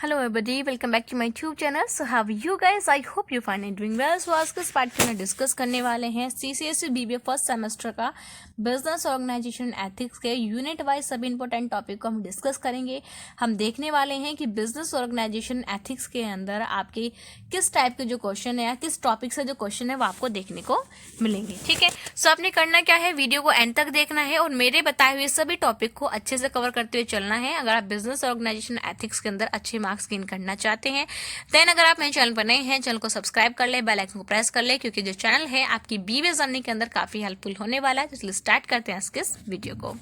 Hello everybody, welcome back to my YouTube channel. So how are you guys? I hope you find it doing well. So आज के इस part में discuss करने वाले हैं CCSE BBA first semester का business organization ethics के unit wise सभी इंपॉर्टेंट टॉपिक को हम डिस्कस करेंगे। हम देखने वाले हैं कि बिजनेस ऑर्गेनाइजेशन एथिक्स के अंदर आपके किस टाइप के जो क्वेश्चन है या किस टॉपिक से जो क्वेश्चन है वो आपको देखने को मिलेंगे। ठीक है, सो आपने करना क्या है, वीडियो को एंड तक देखना है और मेरे बताए हुए सभी टॉपिक को अच्छे से कवर करते हुए चलना है। अगर आप बिजनेस ऑर्गेनाइजेशन एथिक्स के अंदर अच्छे मार्क्स गेन करना चाहते हैं देन अगर आप मेरे चैनल पर नए हैं, चैनल को सब्सक्राइब कर ले, बेल आइकन को प्रेस कर ले, क्योंकि जो चैनल है आपकी बीबीए जर्नी के अंदर काफी हेल्पफुल होने वाला है। इसलिए स्टार्ट करते हैं इसके वीडियो को।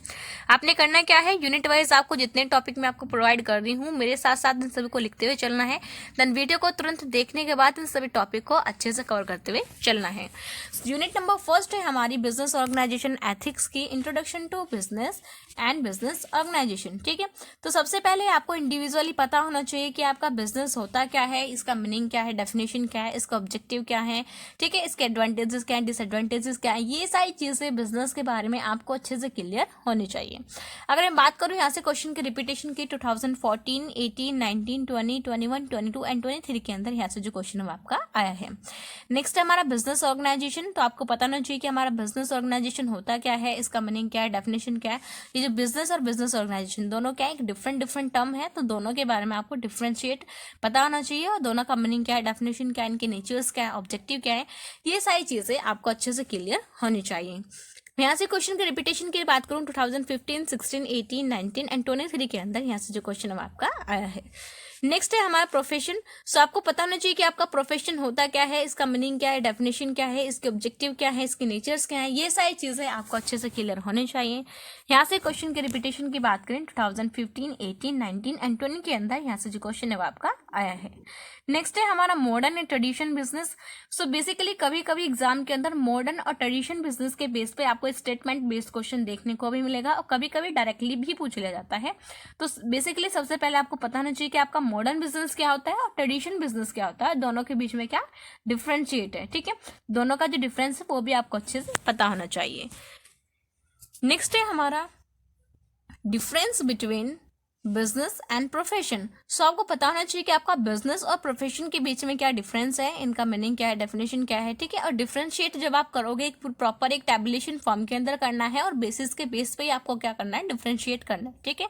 आपने करना क्या है, यूनिट वाइज आपको जितने टॉपिक मैं आपको प्रोवाइड कर रही हूँ मेरे साथ साथ इन सभी को लिखते हुए चलना है। देन वीडियो को तुरंत देखने के बाद इन सभी टॉपिक को अच्छे से कवर करते हुए चलना है। यूनिट नंबर फर्स्ट है हमारी बिजनेस ऑर्गेनाइजेशन एथिक्स की introduction to business and business organization. ठीक है, तो सबसे पहले आपको इंडिविजुअली पता होना चाहिए कि आपका बिजनेस होता क्या है, इसका मीनिंग क्या है, डेफिनेशन क्या है, इसका ऑब्जेक्टिव क्या है। ठीक है, इसके एडवांटेजेस क्या है, डिसएडवांटेजेस क्या है, ये सारी चीजें बिजनेस के बारे में आपको अच्छे से क्लियर होनी चाहिए। अगर मैं बात करूं यहाँ से क्वेश्चन की रिपीटेशन की 2014, 18, 19, 20, 21, 22 एंड 23 के अंदर यहाँ से जो क्वेश्चन आपका आया है। नेक्स्ट है हमारा बिजनेस ऑर्गेनाइजेशन। तो आपको पता होना चाहिए कि हमारा बिजनेस ऑर्गेनाइजेशन होता क्या है, इसका मीनिंग क्या है, डेफिनेशन क्या है। ये जो बिजनेस और बिजनेस ऑर्गेनाइजेशन दोनों क्या है, एक डिफरेंट टर्म है, तो दोनों के बारे में आपको डिफ्रेंशिएट पता होना चाहिए और दोनों का मीनिंग क्या है, डेफिनेशन क्या है, इनके नेचर्स क्या है, ऑब्जेक्टिव क्या है, ये सारी चीजें आपको अच्छे से क्लियर होनी चाहिए। यहाँ से क्वेश्चन की रिपीटेशन की बात करूँ 2015, 16, 18, 19 एंड 23 के अंदर यहाँ से जो क्वेश्चन अब आपका आया है। नेक्स्ट है हमारा प्रोफेशन। सो आपको पता होना चाहिए कि आपका प्रोफेशन होता क्या है, इसका मीनिंग क्या है, डेफिनेशन क्या है, इसके ऑब्जेक्टिव क्या है, इसके नेचर्स क्या है, ये सारी चीजें आपको अच्छे से क्लियर होनी चाहिए। यहाँ से क्वेश्चन की रिपीटेशन की बात करें 2015, 18, 19 एंड 20 के अंदर यहाँ से जो क्वेश्चन है वो आपका आया है। नेक्स्ट है हमारा modern and tradition business. So basically कभी कभी एग्जाम के अंदर मॉडर्न और ट्रेडिशन बिजनेस के बेस पे आपको स्टेटमेंट बेस्ड क्वेश्चन देखने को भी मिलेगा और कभी कभी डायरेक्टली भी पूछ लिया जाता है। तो बेसिकली सबसे पहले आपको पता होना चाहिए कि आपका मॉडर्न बिजनेस क्या होता है और ट्रेडिशन बिजनेस क्या होता है, दोनों के बीच में क्या डिफरेंशिएट है। ठीक है, दोनों का जो डिफरेंस है वो भी आपको अच्छे से पता होना चाहिए। नेक्स्ट है हमारा difference between business and profession. So आपको पता होना चाहिए कि आपका बिजनेस और प्रोफेशन के बीच में क्या डिफरेंस है, इनका मीनिंग क्या है, डेफिनेशन क्या है। ठीक है, और डिफरेंशिएट जब आप करोगे एक प्रॉपर एक टैबुलेशन फॉर्म के अंदर करना है और बेसिस के बेस पे ही आपको क्या करना है, डिफरेंशिएट करना है। ठीक है,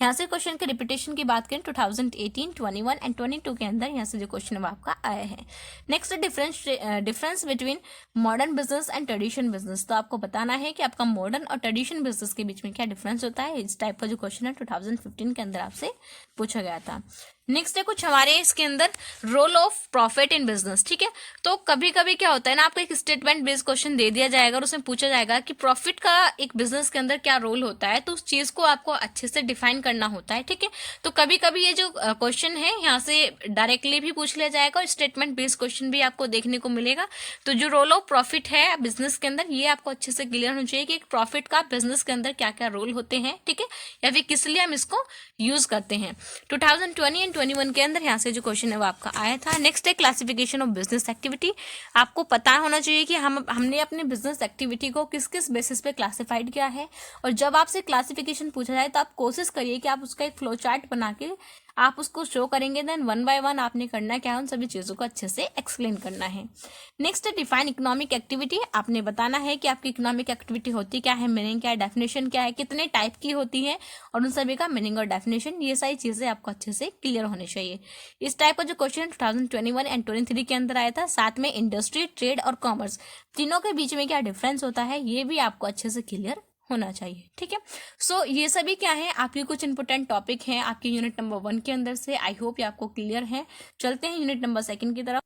यहाँ से क्वेश्चन के रिपीटेशन की बात करें 2018, 21 एंड 22 के अंदर यहाँ से जो क्वेश्चन आपका आया है। Next difference between modern business and tradition business. तो आपको बताना है कि आपका मॉडर्न और ट्रेडिशन बिजनेस के बीच में क्या डिफरेंस होता है। इस टाइप का जो क्वेश्चन है 2015 के अंदर आपसे पूछा गया था। नेक्स्ट है कुछ हमारे इसके अंदर role of profit in business. ठीक है, तो कभी कभी क्या होता है ना, आपको एक स्टेटमेंट बेस्ड क्वेश्चन दे दिया जाएगा और उसमें पूछा जाएगा कि प्रॉफिट का एक बिजनेस के अंदर क्या रोल होता है, तो उस चीज को आपको अच्छे से डिफाइन करना होता है। ठीक है, तो कभी कभी ये जो क्वेश्चन है यहाँ से डायरेक्टली भी पूछ लिया जाएगा और स्टेटमेंट बेस्ड क्वेश्चन भी आपको देखने को मिलेगा। तो जो रोल ऑफ प्रॉफिट है बिजनेस के अंदर, ये आपको अच्छे से क्लियर होना चाहिए कि एक प्रॉफिट का बिजनेस के अंदर क्या क्या रोल होते हैं। ठीक है, या फिर किस लिए हम इसको यूज करते हैं। 2020 एंड 21 के अंदर यहाँ से जो क्वेश्चन है वो आपका आया था। नेक्स्ट है क्लासिफिकेशन ऑफ बिजनेस एक्टिविटी। आपको पता होना चाहिए कि हमने अपने बिजनेस एक्टिविटी को किस किस बेसिस पे क्लासिफाइड किया है, और जब आपसे क्लासिफिकेशन पूछा जाए तो आप कोशिश करिए कि आप उसका एक फ्लो चार्ट बना के आप उसको शो करेंगे। देन वन बाय वन आपने करना क्या है, उन सभी चीजों को अच्छे से एक्सप्लेन करना है। नेक्स्ट है डिफाइन इकोनॉमिक एक्टिविटी। आपने बताना है कि आपकी इकोनॉमिक एक्टिविटी होती क्या है, मीनिंग क्या है, डेफिनेशन क्या है, कितने टाइप की होती है और उन सभी का मीनिंग और डेफिनेशन, ये सारी चीजें आपको अच्छे से क्लियर होनी चाहिए। इस टाइप का जो क्वेश्चन 2021 एंड 23 के अंदर आया था। साथ में इंडस्ट्री, ट्रेड और कॉमर्स तीनों के बीच में क्या डिफरेंस होता है, ये भी आपको अच्छे से क्लियर होना चाहिए। ठीक है, सो ये सभी क्या है, आपके कुछ इंपोर्टेंट टॉपिक हैं आपके यूनिट नंबर 1 के अंदर से। आई होप ये आपको क्लियर है। चलते हैं यूनिट नंबर 2 की तरफ।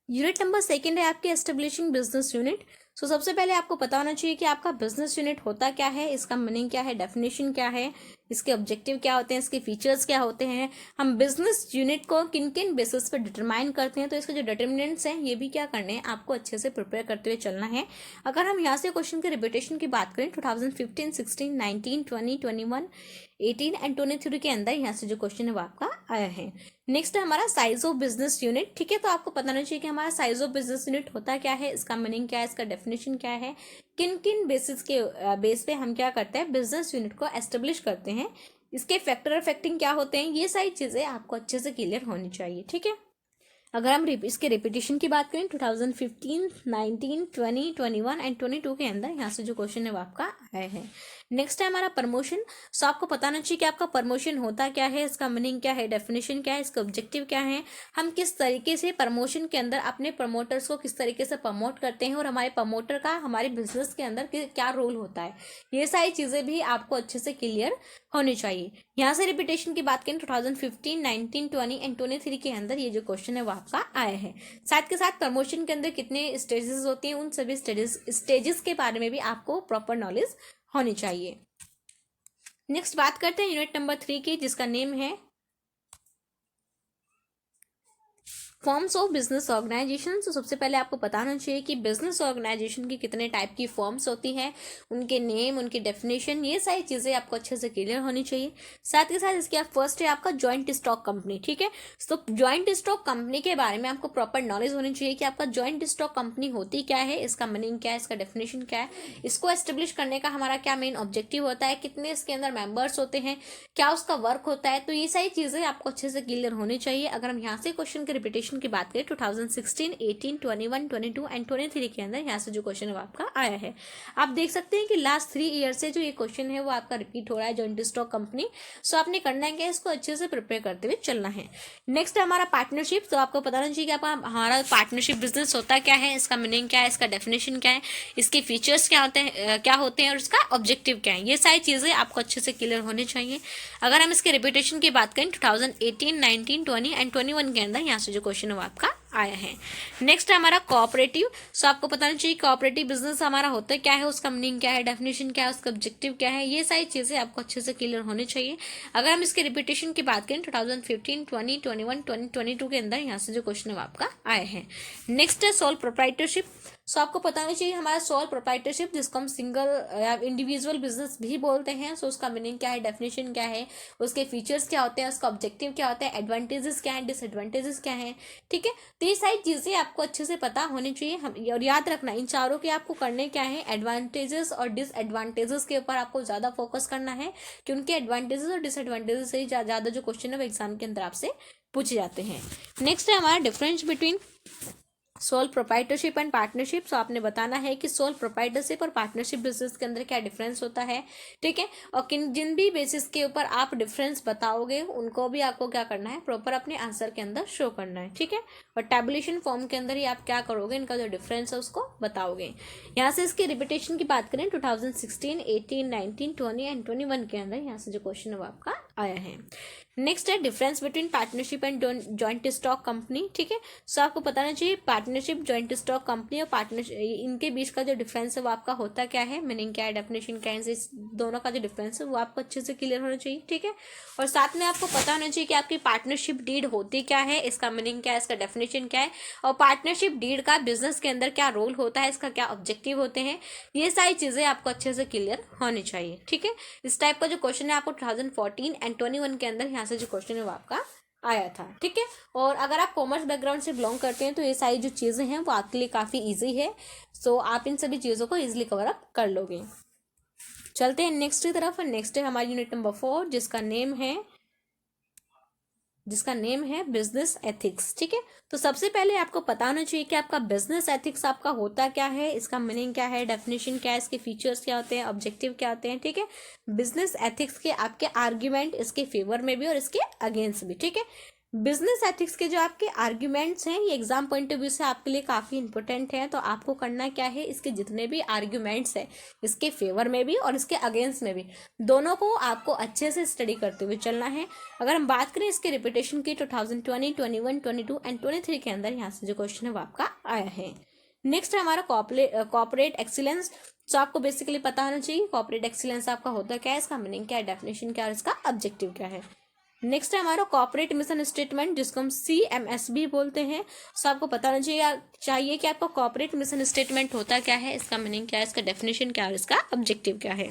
यूनिट नंबर 2 है आपके एस्टेब्लिशिंग बिजनेस यूनिट। सो सबसे पहले आपको पता होना चाहिए कि आपका बिजनेस यूनिट होता क्या है, इसका मीनिंग क्या है, डेफिनेशन क्या है, इसके ऑब्जेक्टिव क्या होते हैं, इसके फीचर्स क्या होते हैं, हम बिजनेस यूनिट को किन किन बेसिस पे डिटरमाइन करते हैं। तो इसके जो डिटर्मिनेंट्स हैं ये भी क्या करने हैं, आपको अच्छे से प्रिपेयर करते हुए चलना है। अगर हम यहाँ से क्वेश्चन के रिपीटेशन की बात करें 2015, 16, 19, 20, 21, 18 एंड 23 के अंदर यहाँ से जो क्वेश्चन है वो आपका आया है। नेक्स्ट है हमारा साइज ऑफ बिजनेस यूनिट। ठीक है, तो आपको पता होना चाहिए कि हमारा साइज ऑफ बिजनेस यूनिट होता क्या है, इसका मीनिंग क्या है, इसका डेफिनेशन क्या है, किन किन बेसिस के बेस पे हम क्या करते हैं, बिजनेस यूनिट को एस्टेब्लिश करते हैं, इसके फैक्टर अफेक्टिंग क्या होते हैं, ये सारी चीज़ें आपको अच्छे से क्लियर होनी चाहिए। ठीक है, अगर हम इसके रिपीटेशन की बात करें 2015, 19, 20, 21 एंड 22 के अंदर यहाँ से जो क्वेश्चन है वो आपका आया है। नेक्स्ट है हमारा प्रमोशन। सो आपको पता होना चाहिए कि आपका प्रमोशन होता क्या है, इसका मीनिंग क्या है, डेफिनेशन क्या है, इसका ऑब्जेक्टिव क्या है, हम किस तरीके से प्रमोशन के अंदर अपने प्रमोटर्स को किस तरीके से प्रमोट करते हैं और हमारे प्रमोटर का हमारे बिजनेस के अंदर क्या रोल होता है, ये सारी चीज़ें भी आपको अच्छे से क्लियर होनी चाहिए। यहाँ से रिपीटेशन की बात करें 2015, 19, 20 एंड 23 के अंदर ये जो क्वेश्चन है वो आपका आया है। साथ के साथ प्रमोशन के अंदर कितने स्टेजेस होते हैं, उन सभी स्टेजेस के बारे में भी आपको प्रॉपर नॉलेज होनी चाहिए। नेक्स्ट बात करते हैं यूनिट नंबर 3 की, जिसका नेम है फॉर्म्स ऑफ बिजनेस ऑर्गेनाइजेशन। तो सबसे पहले आपको बताना चाहिए कि बिजनेस ऑर्गेनाइजेशन की कितने टाइप की फॉर्म्स होती हैं, उनके नेम, उनकी डेफिनेशन, ये सारी चीज़ें आपको अच्छे से क्लियर होनी चाहिए। साथ के साथ इसके फर्स्ट है आपका जॉइंट स्टॉक कंपनी। ठीक है, तो जॉइंट स्टॉक कंपनी के बारे में आपको प्रॉपर नॉलेज होनी चाहिए कि आपका जॉइंट स्टॉक कंपनी होती क्या है, इसका मीनिंग क्या है, इसका डेफिनेशन क्या है, इसको एस्टेब्लिश करने का हमारा क्या मेन ऑब्जेक्टिव होता है, कितने इसके अंदर मेंबर्स होते हैं, क्या उसका वर्क होता है। तो ये सारी चीज़ें आपको अच्छे से क्लियर होनी चाहिए। अगर हम यहाँ से क्वेश्चन के रिपीटेशन की बात करें 2016, 18, 21, 22 एंड 23 के अंदर यहाँ से जो क्वेश्चन है वो आपका आया है। आप देख सकते हैं कि लास्ट 3 ईयर से जो ये क्वेश्चन है वो आपका रिपीट हो रहा है, जॉइंट स्टॉक कंपनी। सो आपने करना है क्या, इसको अच्छे से प्रिपेयर करते हुए चलना है। नेक्स्ट है हमारा पार्टनरशिप। तो आपको पता होना चाहिए कि आपका हमारा पार्टनरशिप बिजनेस होता क्या है, इसका मीनिंग क्या है, इसका डेफिनेशन क्या है, इसके फीचर्स क्या होते हैं और इसका ऑब्जेक्टिव क्या है, ये सारी चीज़ें आपको अच्छे से क्लियर होनी चाहिए। अगर हम इसके रिपीटेशन की बात करें 2018, 19, 20 एंड 21 के अंदर यहाँ से जो क्वेश्चन है वो आपका आया है। नेक्स्ट है हमारा कोऑपरेटिव। सो आपको पता होना चाहिए कोऑपरेटिव बिजनेस हमारा होता है क्या है, उसका मीनिंग क्या है, डेफिनेशन क्या है, उसका ऑब्जेक्टिव क्या है, ये सारी चीज़ें आपको अच्छे से क्लियर होनी चाहिए। अगर हम इसके रिपीटेशन की बात करें 2015, 20, 21, 22 के अंदर यहाँ से जो क्वेश्चन है वो आपका आया है। नेक्स्ट है सोल प्रोप्राइटरशिप। सो आपको पता होना चाहिए हमारा सोल प्रोप्राइटरशिप, जिसको हम सिंगल या इंडिविजुअल बिजनेस भी बोलते हैं। सो उसका मीनिंग क्या है, डेफिनेशन क्या है, उसके फीचर्स क्या होते हैं, उसका ऑब्जेक्टिव क्या होता है, एडवांटेजेस क्या है, डिसएडवांटेजेस क्या है। ठीक है, तो ये सारी चीज़ें आपको अच्छे से पता होनी चाहिए। हम और याद रखना इन चारों के आपको करने क्या है, एडवांटेजेस और डिसएडवांटेजेस के ऊपर आपको ज़्यादा फोकस करना है कि उनके एडवांटेजेस और डिसएडवांटेजेस से ही ज़्यादा जो क्वेश्चन है वो एग्जाम के अंदर आपसे पूछे जाते हैं। नेक्स्ट है हमारा difference between sole proprietorship and partnership. So आपने बताना है कि सोल प्रोप्राइटरशिप और पार्टनरशिप बिजनेस के अंदर क्या डिफरेंस होता है। ठीक है, और जिन भी बेसिस के ऊपर आप डिफरेंस बताओगे उनको भी आपको क्या करना है, प्रॉपर अपने आंसर के अंदर शो करना है। ठीक है, और टैबुलेशन फॉर्म के अंदर ही आप क्या करोगे, इनका जो डिफरेंस है उसको बताओगे। यहाँ से इसकी रिपीटेशन की बात करें 2016, 18, 19, 20 एंड 21 के अंदर यहाँ से जो क्वेश्चन है वो आपका आया है। नेक्स्ट है difference between partnership and joint stock company. ठीक है, सो आपको बताना चाहिए पार्टनरशिप, जॉइंट स्टॉक कंपनी और पार्टनरशिप, इनके बीच का जो डिफरेंस है वो आपका होता क्या है, मीनिंग क्या है, डेफिनेशन क्या है, इस दोनों का जो डिफरेंस है वो आपको अच्छे से क्लियर होना चाहिए। ठीक है, और साथ में आपको पता होना चाहिए कि आपकी पार्टनरशिप डीड होती क्या है, इसका मीनिंग क्या है, इसका डेफिनेशन क्या है, और पार्टनरशिप डीड का बिजनेस के अंदर क्या रोल होता है, इसका क्या ऑब्जेक्टिव होते हैं, ये सारी चीज़ें आपको अच्छे से क्लियर होनी चाहिए। ठीक है, इस टाइप का जो क्वेश्चन है आपको 2014 एंड 21 के अंदर यहाँ से जो क्वेश्चन है वो आपका आया था। ठीक है, और अगर आप कॉमर्स बैकग्राउंड से बिलोंग करते हैं तो ये सारी जो चीज़ें हैं वो आपके लिए काफ़ी इजी है। सो आप इन सभी चीज़ों को इजीली कवर अप कर लोगे। चलते हैं नेक्स्ट की तरफ। नेक्स्ट है हमारी यूनिट नंबर 4, जिसका नेम है बिजनेस एथिक्स। ठीक है, तो सबसे पहले आपको पता होना चाहिए कि आपका बिजनेस एथिक्स आपका होता क्या है, इसका मीनिंग क्या है, डेफिनेशन क्या है, इसके फीचर्स क्या होते हैं, ऑब्जेक्टिव क्या होते हैं। ठीक है, बिजनेस एथिक्स के आपके आर्ग्यूमेंट इसके फेवर में भी और इसके अगेंस्ट भी। ठीक है, बिजनेस एथिक्स के जो आपके आर्ग्यूमेंट्स हैं ये एग्जाम पॉइंट ऑफ व्यू से आपके लिए काफ़ी इंपॉर्टेंट है। तो आपको करना क्या है, इसके जितने भी आर्ग्यूमेंट्स हैं इसके फेवर में भी और इसके अगेंस्ट में भी, दोनों को आपको अच्छे से स्टडी करते हुए चलना है। अगर हम बात करें इसके रिपीटेशन की 2020, 21, 22 एंड 23 के अंदर यहाँ से जो क्वेश्चन है वो आपका आया है। नेक्स्ट है हमारा कॉर्पोरेट एक्सीलेंस। तो आपको बेसिकली पता होना चाहिए कॉर्पोरेट एक्सीलेंस आपका होता क्या है, इसका मीनिंग क्या है, डेफिनेशन क्या है, इसका ऑब्जेक्टिव क्या है। नेक्स्ट है हमारा कॉर्पोरेट मिशन स्टेटमेंट, जिसको हम CMS भी बोलते हैं। सो आपको पता होना चाहिए कि आपका कॉर्पोरेट मिशन स्टेटमेंट होता क्या है, इसका मीनिंग क्या है, इसका डेफिनेशन क्या है, इसका ऑब्जेक्टिव क्या है।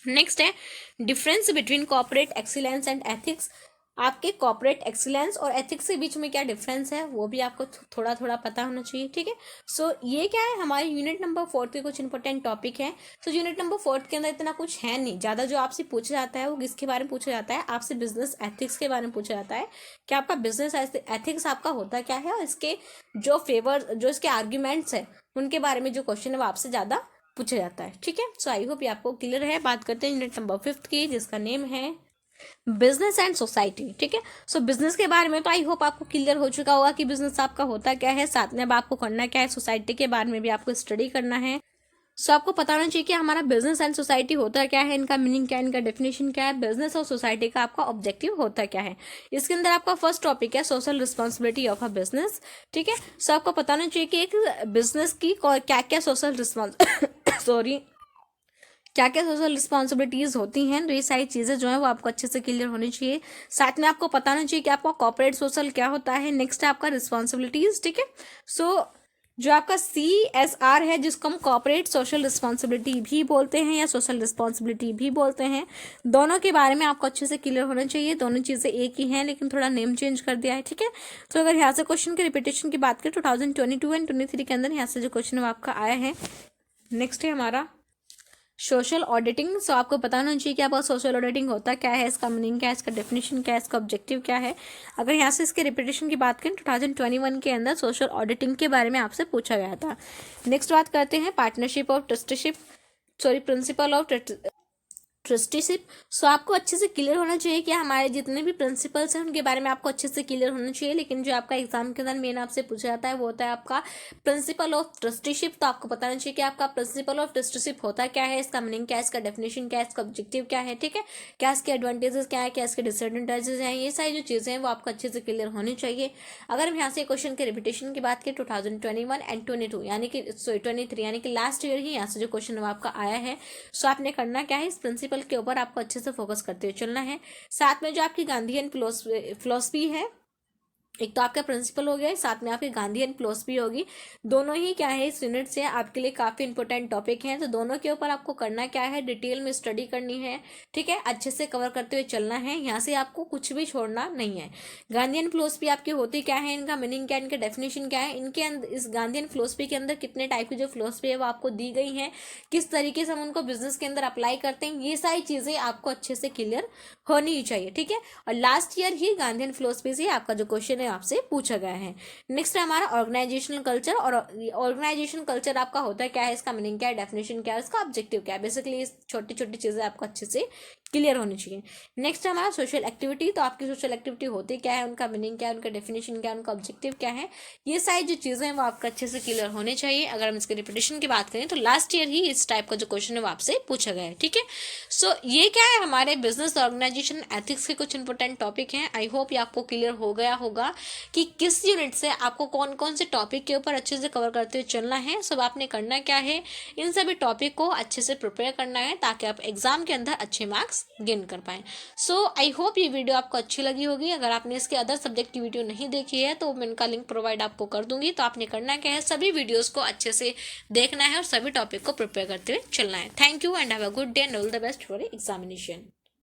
नेक्स्ट है difference between corporate excellence and ethics. आपके कॉर्पोरेट एक्सीलेंस और एथिक्स के बीच में क्या डिफरेंस है वो भी आपको थोड़ा थोड़ा पता होना चाहिए, ठीक है। सो ये क्या है, हमारे यूनिट नंबर 4 के कुछ इंपॉर्टेंट टॉपिक हैं। सो यूनिट नंबर 4 के अंदर इतना कुछ है नहीं ज़्यादा। जो आपसे पूछा जाता है वो किसके बारे में पूछा जाता है, आपसे बिजनेस एथिक्स के बारे में पूछा जाता है कि आपका बिजनेस एथिक्स आपका होता क्या है, और इसके जो फेवर जो इसके आर्ग्यूमेंट्स है उनके बारे में जो क्वेश्चन है वो आपसे ज़्यादा पूछा जाता है, ठीक है। सो आई होप ये आपको क्लियर है। बात करते हैं यूनिट नंबर 5 की, जिसका नेम है बिजनेस एंड सोसाइटी, ठीक है। सो बिजनेस के बारे में तो आई होप आपको क्लियर हो चुका होगा कि बिजनेस आपका होता क्या है, साथ में अब आपको करना क्या है, सोसाइटी के बारे में भी आपको स्टडी करना है। सो आपको पता होना चाहिए कि हमारा बिजनेस एंड सोसाइटी होता क्या है, इनका मीनिंग क्या है, इनका डेफिनेशन क्या है, बिजनेस और सोसाइटी का आपका ऑब्जेक्टिव होता क्या है। इसके अंदर आपका फर्स्ट टॉपिक है social responsibility of a business, ठीक है। सो आपको पता होना चाहिए कि एक बिजनेस की क्या क्या सोशल क्या क्या सोशल रिस्पॉन्सिबिलिटीज़ होती हैं। तो ये सारी चीज़ें जो है वो आपको अच्छे से क्लियर होनी चाहिए। साथ में आपको पता होना चाहिए कि आपका कॉर्पोरेट सोशल क्या होता है। नेक्स्ट है आपका रिस्पॉन्सिबिलिटीज़, ठीक है। सो जो आपका CSR है, जिसको हम कॉर्पोरेट सोशल रिस्पॉन्सिबिलिटी भी बोलते हैं या सोशल रिस्पॉन्सिबिलिटी भी बोलते हैं, दोनों के बारे में आपको अच्छे से क्लियर होना चाहिए। दोनों चीज़ें एक ही हैं लेकिन थोड़ा नेम चेंज कर दिया है, ठीक है। तो अगर यहाँ से क्वेश्चन के रिपीटेशन की बात करें 2022 एंड 23 के अंदर यहाँ से जो क्वेश्चन है आपका आया है। नेक्स्ट है हमारा सोशल ऑडिटिंग। सो आपको पता होना चाहिए कि आपका सोशल ऑडिटिंग होता क्या है, इसका मीनिंग क्या है, इसका डेफिनेशन क्या है, इसका ऑब्जेक्टिव क्या है। अगर यहाँ से इसके रिपीटेशन की बात करें 2021 के अंदर सोशल ऑडिटिंग के बारे में आपसे पूछा गया था। नेक्स्ट बात करते हैं partnership of trusteeship, principle of trusteeship. So आपको अच्छे से क्लियर होना चाहिए कि हमारे जितने भी प्रिंसिपल्स हैं उनके बारे में आपको अच्छे से क्लियर होना चाहिए। लेकिन जो आपका एग्जाम के अंदर मेन आपसे पूछा जाता है वो होता है आपका प्रिंसिपल ऑफ ट्रस्टीशिप। तो आपको पता होना चाहिए कि आपका प्रिंसिपल ऑफ ट्रस्टीशिप होता क्या है, इसका मीनिंग क्या है, इसका डेफिनेशन क्या है, इसका ऑब्जेक्टिव क्या है, ठीक है। क्या इसके एडवांटेजेस क्या है, क्या इसके डिसएडवांटेजेस हैं, ये सारी जो चीज़ें हैं वो आपको अच्छे से क्लियर होनी चाहिए। अगर हम यहाँ से क्वेश्चन के रिपीटेशन की बात करें 2021 एंड 22 यानी कि 23 यानी कि लास्ट ईयर ही यहाँ से जो क्वेश्चन आपका आया है। सो आपने करना क्या है, इस प्रिंसिपल के ऊपर आपको अच्छे से फोकस करते हुए चलना है। साथ में जो आपकी गांधीयन फिलॉसफी है, एक तो आपका प्रिंसिपल हो गया है, साथ में आपकी गांधीयन फिलॉसफी होगी। दोनों ही क्या है इस यूनिट से आपके लिए काफ़ी इंपॉर्टेंट टॉपिक हैं। तो दोनों के ऊपर आपको करना क्या है, डिटेल में स्टडी करनी है, ठीक है। अच्छे से कवर करते हुए चलना है, यहाँ से आपको कुछ भी छोड़ना नहीं है। गांधीयन फिलॉसफी आपकी होती क्या है, इनका मीनिंग क्या है, इनका डेफिनेशन क्या है, इनके अंदर इस गांधीयन फिलॉसफी के अंदर कितने टाइप की जो फिलॉसफी है वो आपको दी गई है, किस तरीके से हम उनको बिजनेस के अंदर अप्लाई करते हैं, ये सारी चीज़ें आपको अच्छे से क्लियर होनी ही चाहिए, ठीक है। और लास्ट ईयर ही गांधीयन फिलॉसफी से आपका जो क्वेश्चन है आपसे पूछा गया है। नेक्स्ट है हमारा ऑर्गेनाइजेशनल कल्चर। और ऑर्गेनाइजेशन कल्चर आपका होता है क्या है, इसका मीनिंग क्या है, डेफिनेशन क्या है, इसका ऑब्जेक्टिव क्या है। बेसिकली छोटी छोटी चीज़ें आपको अच्छे से क्लियर होनी चाहिए। नेक्स्ट है हमारा सोशल एक्टिविटी। तो आपकी सोशल एक्टिविटी होती क्या है, उनका मीनिंग क्या है, उनका डेफिनेशन क्या है, उनका ऑब्जेक्टिव क्या है, ये सारी जो चीज़ें हैं वो आपको अच्छे से क्लियर होने चाहिए। अगर हम इसके रिपीटेशन की बात करें तो लास्ट ईयर ही इस टाइप का जो क्वेश्चन है वो आपसे पूछा गया है, ठीक है। सो ये क्या है, हमारे बिजनेस ऑर्गेनाइजेशन एथिक्स के कुछ इंपॉर्टेंट टॉपिक हैं। आई होप ये आपको क्लियर हो गया होगा कि किस यूनिट से आपको कौन कौन से टॉपिक के ऊपर अच्छे से कवर करते हुए चलना है। सब आपने करना क्या है, इन सभी टॉपिक को अच्छे से प्रिपेयर करना है ताकि आप एग्जाम के अंदर अच्छे मार्क्स गेन कर पाएं। सो आई होप ये वीडियो आपको अच्छी लगी होगी। अगर आपने इसके अदर सब्जेक्ट की वीडियो नहीं देखी है तो मैं इनका लिंक प्रोवाइड आपको कर दूंगी। तो आपने करना क्या है, सभी वीडियोस को अच्छे से देखना है और सभी टॉपिक को प्रिपेयर करते हुए चलना है। Thank you and have a good day and all the best for examination.